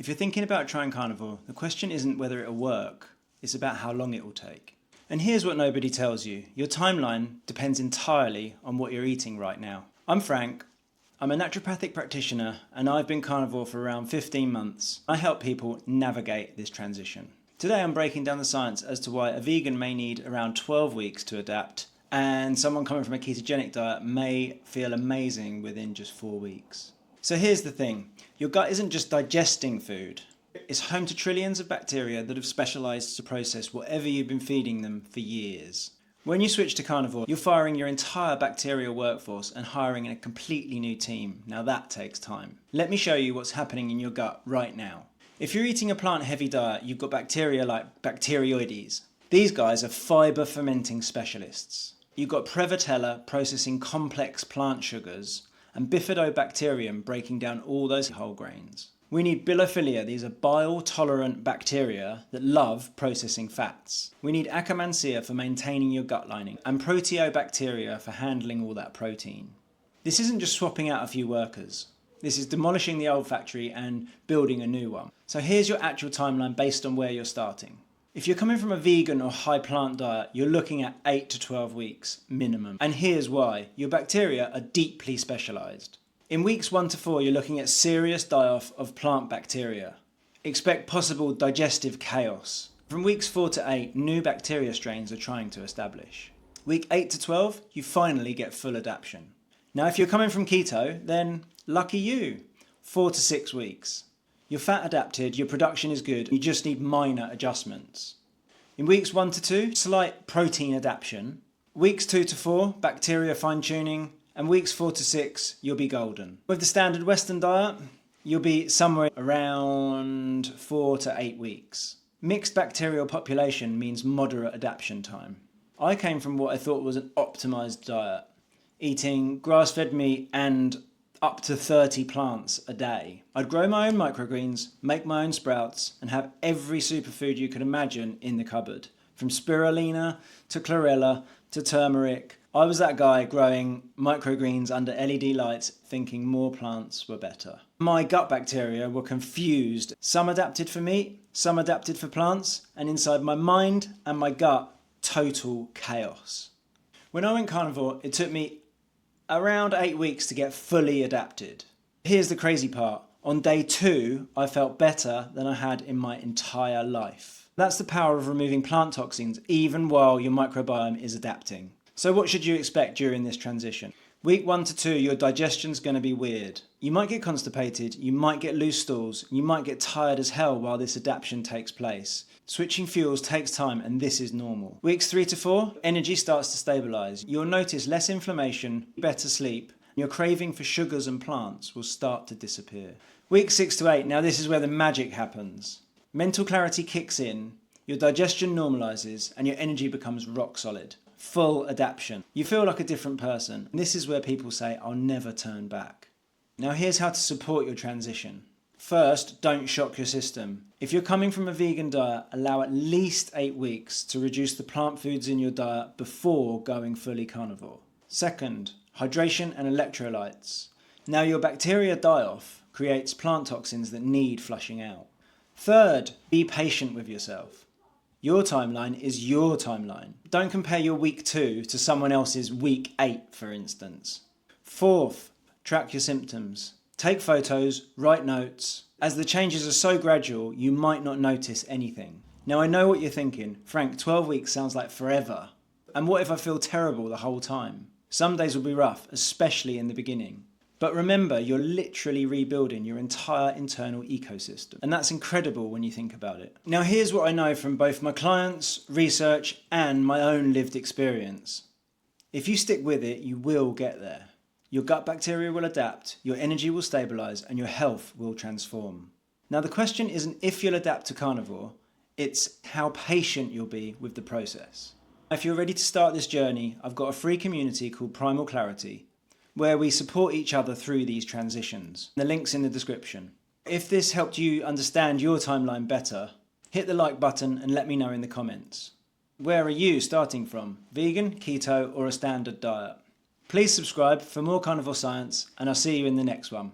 If you're thinking about trying carnivore, the question isn't whether it'll work, it's about how long it will take. And here's what nobody tells you. Your timeline depends entirely on what you're eating right now. I'm Frank. I'm a naturopathic practitioner and I've been carnivore for around 15 months. I help people navigate this transition. Today I'm breaking down the science as to why a vegan may need around 12 weeks to adapt and someone coming from a ketogenic diet may feel amazing within just 4 weeks. So here's the thing, your gut isn't just digesting food, it's home to trillions of bacteria that have specialised to process whatever you've been feeding them for years. When you switch to carnivore, you're firing your entire bacterial workforce and hiring a completely new team. Now that takes time. Let me show you what's happening in your gut right now. If you're eating a plant-heavy diet, you've got bacteria like Bacteroides. These guys are fibre fermenting specialists. You've got Prevotella processing complex plant sugars, and Bifidobacterium breaking down all those whole grains. We need Bilophila, these are bile-tolerant bacteria that love processing fats. We need Akkermansia for maintaining your gut lining, and Proteobacteria for handling all that protein. This isn't just swapping out a few workers. This is demolishing the old factory and building a new one. So here's your actual timeline based on where you're starting. If you're coming from a vegan or high plant diet, you're looking at 8 to 12 weeks minimum. And here's why. Your bacteria are deeply specialised. In weeks 1 to 4, you're looking at serious die-off of plant bacteria. Expect possible digestive chaos. From weeks 4 to 8, new bacteria strains are trying to establish. Week 8 to 12, you finally get full adaptation. Now if you're coming from keto, then lucky you. 4 to 6 weeks. You're fat adapted, your production is good, you just need minor adjustments. In weeks 1 to 2, slight protein adaptation. Weeks 2 to 4, bacteria fine-tuning. And weeks 4 to 6, you'll be golden. With the standard Western diet, you'll be somewhere around 4 to 8 weeks. Mixed bacterial population means moderate adaptation time. I came from what I thought was an optimised diet, eating grass-fed meat and up to 30 plants a day. I'd grow my own microgreens, make my own sprouts, and have every superfood you could imagine in the cupboard. From spirulina to chlorella to turmeric. I was that guy growing microgreens under LED lights thinking more plants were better. My gut bacteria were confused. Some adapted for meat, some adapted for plants, and inside my mind and my gut, total chaos. When I went carnivore, it took me around 8 weeks to get fully adapted. Here's the crazy part. On day 2, I felt better than I had in my entire life. That's the power of removing plant toxins even while your microbiome is adapting. So what should you expect during this transition? Week 1 to 2, your digestion's going to be weird. You might get constipated, you might get loose stools, you might get tired as hell while this adaptation takes place. Switching fuels takes time and this is normal. Weeks 3 to 4, energy starts to stabilise. You'll notice less inflammation, better sleep, and your craving for sugars and plants will start to disappear. Weeks 6 to 8, now this is where the magic happens. Mental clarity kicks in, your digestion normalises, and your energy becomes rock solid. Full adaptation. You feel like a different person. And this is where people say, I'll never turn back. Now here's how to support your transition. First, don't shock your system. If you're coming from a vegan diet, allow at least 8 weeks to reduce the plant foods in your diet before going fully carnivore. Second, hydration and electrolytes. Now your bacteria die-off creates plant toxins that need flushing out. Third, be patient with yourself. Your timeline is your timeline. Don't compare your week 2 to someone else's week 8, for instance. Fourth, track your symptoms. Take photos, write notes. As the changes are so gradual, you might not notice anything. Now I know what you're thinking. Frank, 12 weeks sounds like forever. And what if I feel terrible the whole time? Some days will be rough, especially in the beginning. But remember, you're literally rebuilding your entire internal ecosystem. And that's incredible when you think about it. Now here's what I know from both my clients, research, and my own lived experience. If you stick with it, you will get there. Your gut bacteria will adapt, your energy will stabilise, and your health will transform. Now the question isn't if you'll adapt to carnivore, it's how patient you'll be with the process. If you're ready to start this journey, I've got a free community called Primal Clarity, where we support each other through these transitions. The link's in the description. If this helped you understand your timeline better, hit the like button and let me know in the comments. Where are you starting from? Vegan, keto, or a standard diet? Please subscribe for more carnivore science, and I'll see you in the next one.